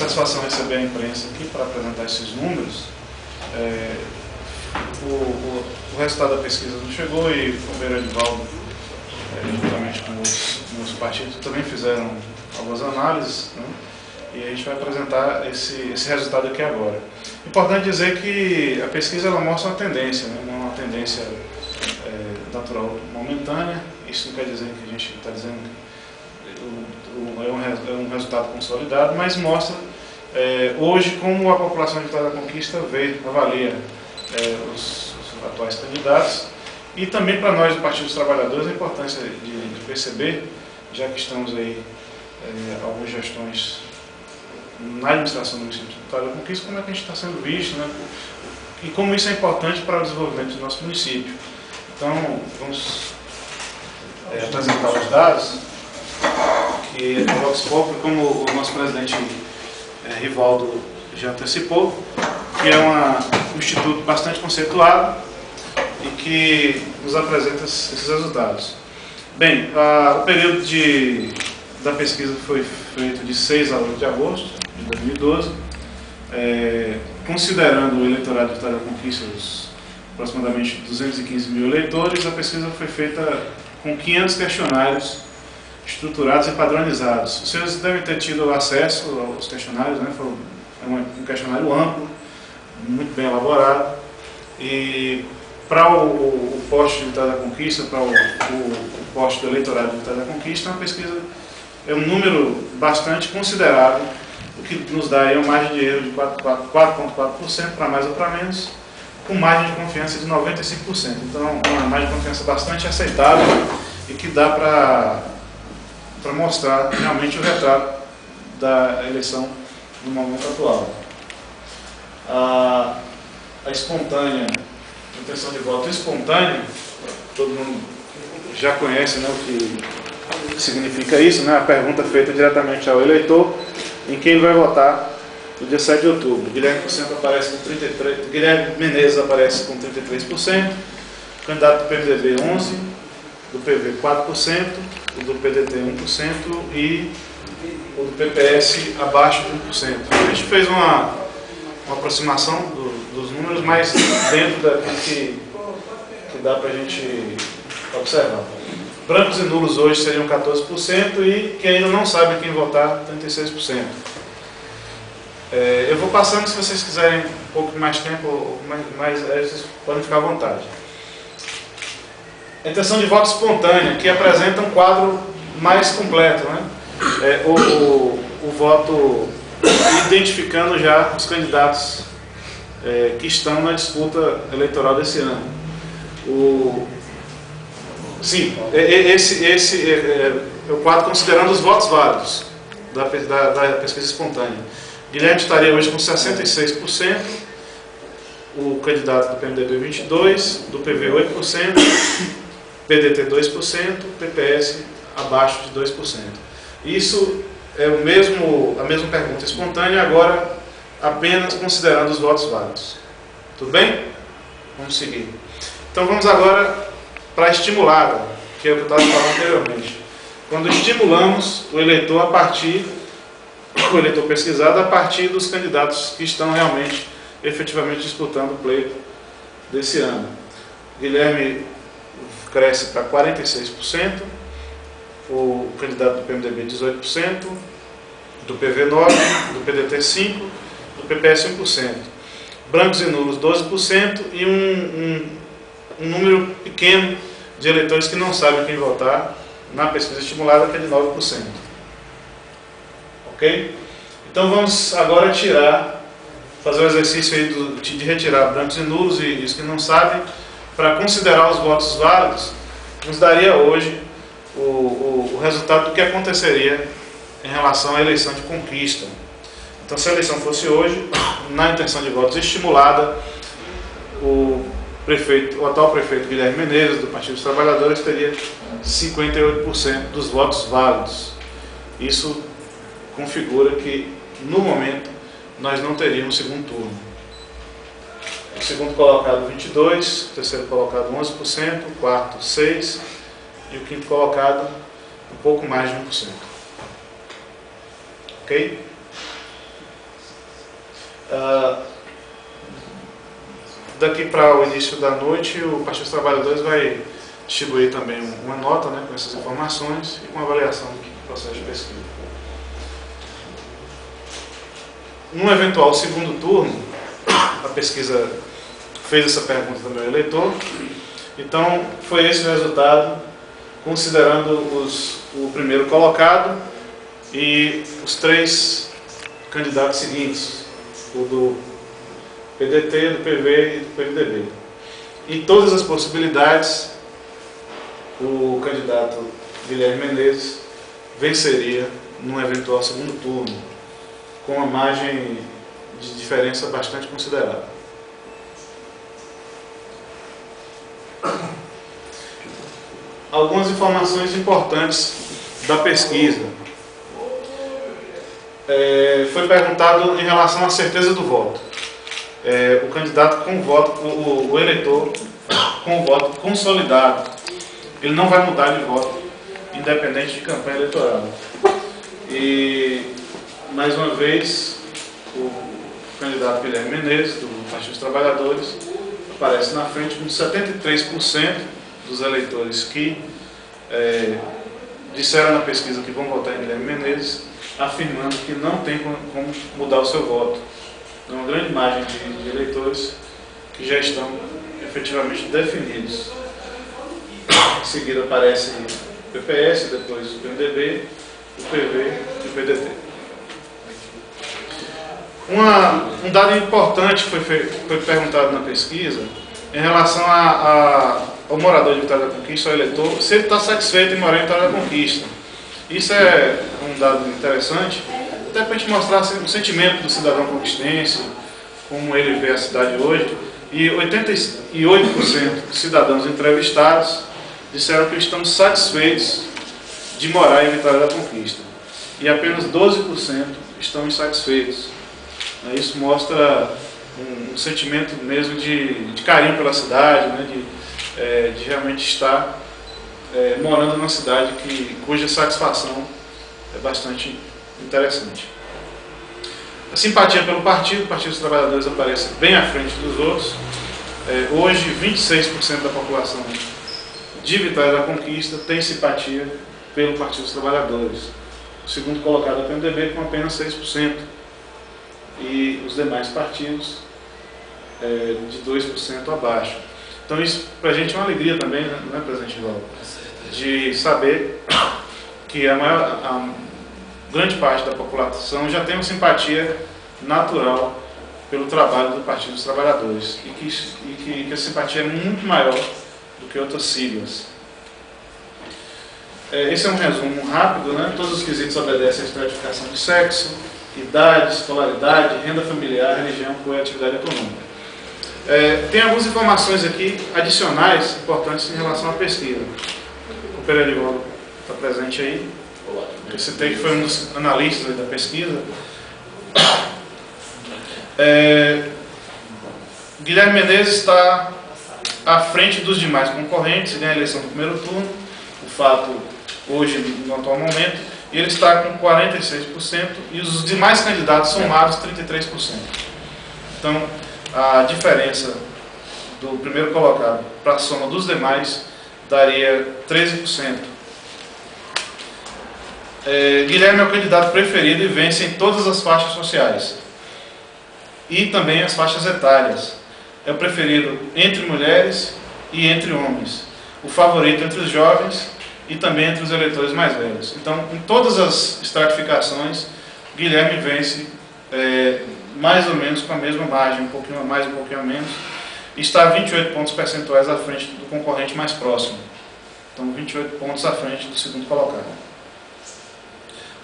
satisfação receber a imprensa aqui para apresentar esses números. O resultado da pesquisa não chegou e o companheiro Edivaldo, juntamente com os partidos, também fizeram algumas análises, né? E a gente vai apresentar esse resultado aqui agora. Importante dizer que a pesquisa ela mostra uma tendência, né? Uma tendência natural momentânea. Isso não quer dizer que a gente está dizendo que é um resultado consolidado, mas mostra hoje como a população de Vitória da Conquista avalia os atuais candidatos, e também para nós do Partido dos Trabalhadores a importância de perceber, já que estamos aí algumas gestões na administração do município de Vitória da Conquista, como é que a gente está sendo visto, né? E como isso é importante para o desenvolvimento do nosso município. Então, vamos apresentar os dados, que o Vox Populi, como o nosso presidente Rivaldo já antecipou, que é um instituto bastante conceituado e que nos apresenta esses resultados. Bem, o período da pesquisa foi feito de 6 a 8 de agosto de 2012, considerando o eleitorado de Vitória da Conquista, aproximadamente 215 mil eleitores. A pesquisa foi feita com 500 questionários estruturados e padronizados. Vocês devem ter tido acesso aos questionários, né? Foi um questionário amplo, muito bem elaborado, e para o poste de Vitória da Conquista, para o poste do eleitorado de Vitória da Conquista, uma pesquisa é um número bastante considerável, o que nos dá aí uma margem de erro de 4,4%, para mais ou para menos, com margem de confiança de 95%. Então, é uma margem de confiança bastante aceitável e que dá para mostrar realmente o retrato da eleição no momento atual. A espontânea, a intenção de voto espontânea, todo mundo já conhece, né, o que significa isso, né? A pergunta feita diretamente ao eleitor em quem ele vai votar no dia 7 de outubro. Guilherme Menezes aparece com 33%, o candidato do PMDB 11%, do PV 4%, o do PDT 1% e o do PPS abaixo de 1%. A gente fez uma aproximação dos números, mas dentro daquilo que dá para a gente observar. Brancos e nulos hoje seriam 14% e quem ainda não sabe quem votar, 36%. Eu vou passando, se vocês quiserem um pouco mais tempo, vocês podem ficar à vontade. A intenção de voto espontânea, que apresenta um quadro mais completo, né? O voto identificando já os candidatos que estão na disputa eleitoral desse ano. Esse é o quadro considerando os votos válidos da pesquisa espontânea. Guilherme estaria hoje com 66%, o candidato do PMDB 22%, do PV 8%, PDT 2%, PPS abaixo de 2%. Isso é a mesma pergunta espontânea, agora apenas considerando os votos válidos. Tudo bem? Vamos seguir. Então vamos agora para a estimulada, que é o que eu estava falando anteriormente. Quando estimulamos o eleitor pesquisado a partir dos candidatos que estão realmente, efetivamente disputando o pleito desse ano. Guilherme cresce para 46%, o candidato do PMDB 18%, do PV 9%, do PDT 5%, do PPS 1%. Brancos e nulos 12% e um número pequeno de eleitores que não sabem quem votar na pesquisa estimulada, que é de 9%. Ok? Então vamos agora fazer o exercício aí de retirar brancos e nulos e os que não sabem, para considerar os votos válidos, nos daria hoje o resultado do que aconteceria em relação à eleição de Conquista. Então, se a eleição fosse hoje, na intenção de votos estimulada, o atual prefeito Guilherme Menezes, do Partido dos Trabalhadores, teria 58% dos votos válidos. Isso configura que, no momento, nós não teríamos segundo turno. O segundo colocado 22%, o terceiro colocado 11%, o quarto 6% e o quinto colocado um pouco mais de 1%. Ok? Daqui para o início da noite, o Partido dos Trabalhadores vai distribuir também uma nota, né, com essas informações e com avaliação do processo de pesquisa. Num eventual segundo turno, a pesquisa fez essa pergunta também ao eleitor, então foi esse o resultado, considerando o primeiro colocado e os 3 candidatos seguintes, o do PDT, do PV e do PMDB. Em todas as possibilidades, o candidato Guilherme Menezes venceria num eventual segundo turno, com uma margem de diferença bastante considerável. Algumas informações importantes da pesquisa. Foi perguntado em relação à certeza do voto. O candidato com voto, o eleitor com voto consolidado, ele não vai mudar de voto, independente de campanha eleitoral. E, mais uma vez, o candidato Guilherme Menezes, do Partido dos Trabalhadores, aparece na frente com 73% dos eleitores que disseram na pesquisa que vão votar em Guilherme Menezes, afirmando que não tem como mudar o seu voto. Então, uma grande margem de eleitores que já estão efetivamente definidos. Em seguida aparece o PPS, depois o PMDB, o PV e o PDT. Um dado importante foi perguntado na pesquisa em relação ao morador de Vitória da Conquista, ao eleitor, se ele está satisfeito em morar em Vitória da Conquista. Isso é um dado interessante, até para a gente mostrar o sentimento do cidadão conquistense, como ele vê a cidade hoje. E 88% dos cidadãos entrevistados disseram que estão satisfeitos de morar em Vitória da Conquista. E apenas 12% estão insatisfeitos. Isso mostra um sentimento mesmo de carinho pela cidade, né, de realmente estar morando numa cidade cuja satisfação é bastante interessante. A simpatia pelo partido, o Partido dos Trabalhadores aparece bem à frente dos outros. Hoje, 26% da população de Vitória da Conquista tem simpatia pelo Partido dos Trabalhadores. O segundo colocado é o PMDB com apenas 6%. E os demais partidos de 2% abaixo. Então isso para a gente é uma alegria também, né, não é, presidente Valdo? De saber que a grande parte da população já tem uma simpatia natural pelo trabalho do Partido dos Trabalhadores e que a simpatia é muito maior do que outras siglas. Esse é um resumo rápido, né? Todos os quesitos obedecem à estratificação de sexo, idade, escolaridade, renda familiar, religião, apoio e atividade econômica. Tem algumas informações aqui adicionais importantes em relação à pesquisa. O Pereira está presente aí. Eu citei que foi um dos analistas da pesquisa. Guilherme Menezes está à frente dos demais concorrentes, ganha a eleição do primeiro turno, o fato hoje, no atual momento, e ele está com 46% e os demais candidatos somados 33%. Então, a diferença do primeiro colocado para a soma dos demais daria 13%. Guilherme é o candidato preferido e vence em todas as faixas sociais e também as faixas etárias. É o preferido entre mulheres e entre homens, o favorito entre os jovens e também entre os eleitores mais velhos. Então, em todas as estratificações, Guilherme vence mais ou menos com a mesma margem, um pouquinho a mais, um pouquinho a menos, e está 28 pontos percentuais à frente do concorrente mais próximo. Então, 28 pontos à frente do segundo colocado.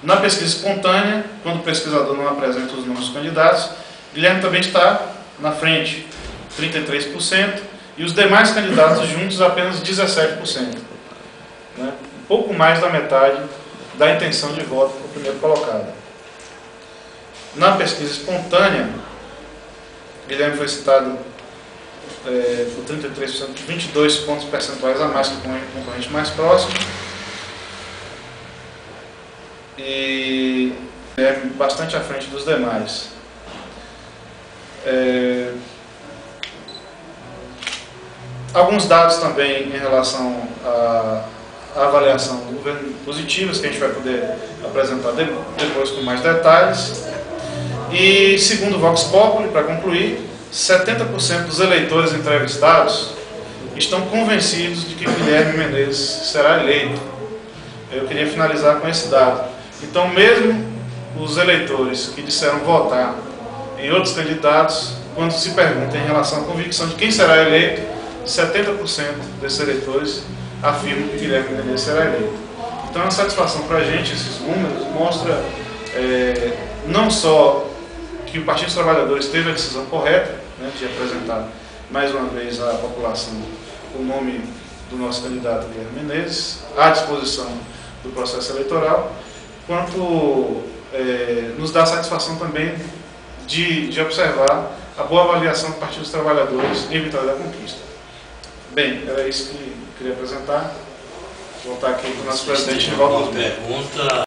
Na pesquisa espontânea, quando o pesquisador não apresenta os nomes dos candidatos, Guilherme também está na frente, 33%, e os demais candidatos juntos apenas 17%. Né? Um pouco mais da metade da intenção de voto para o primeiro colocado. Na pesquisa espontânea, Guilherme foi citado por 33%, 22 pontos percentuais a mais que o concorrente mais próximo. E é bastante à frente dos demais. Alguns dados também em relação à avaliação do governo positivas, que a gente vai poder apresentar depois com mais detalhes. E segundo o Vox Populi, para concluir, 70% dos eleitores entrevistados estão convencidos de que Guilherme Menezes será eleito. Eu queria finalizar com esse dado. Então, mesmo os eleitores que disseram votar em outros candidatos, quando se pergunta em relação à convicção de quem será eleito, 70% desses eleitores afirmam que Guilherme Menezes será eleito. Então é uma satisfação para a gente, esses números, mostra não só que o Partido dos Trabalhadores teve a decisão correta, né, de apresentar mais uma vez à população o nome do nosso candidato Guilherme Menezes, à disposição do processo eleitoral, quanto nos dá satisfação também de observar a boa avaliação do Partido dos Trabalhadores em Vitória da Conquista. Bem, era isso que eu queria apresentar. Vou voltar aqui para o nosso presidente de volta. Uma pergunta.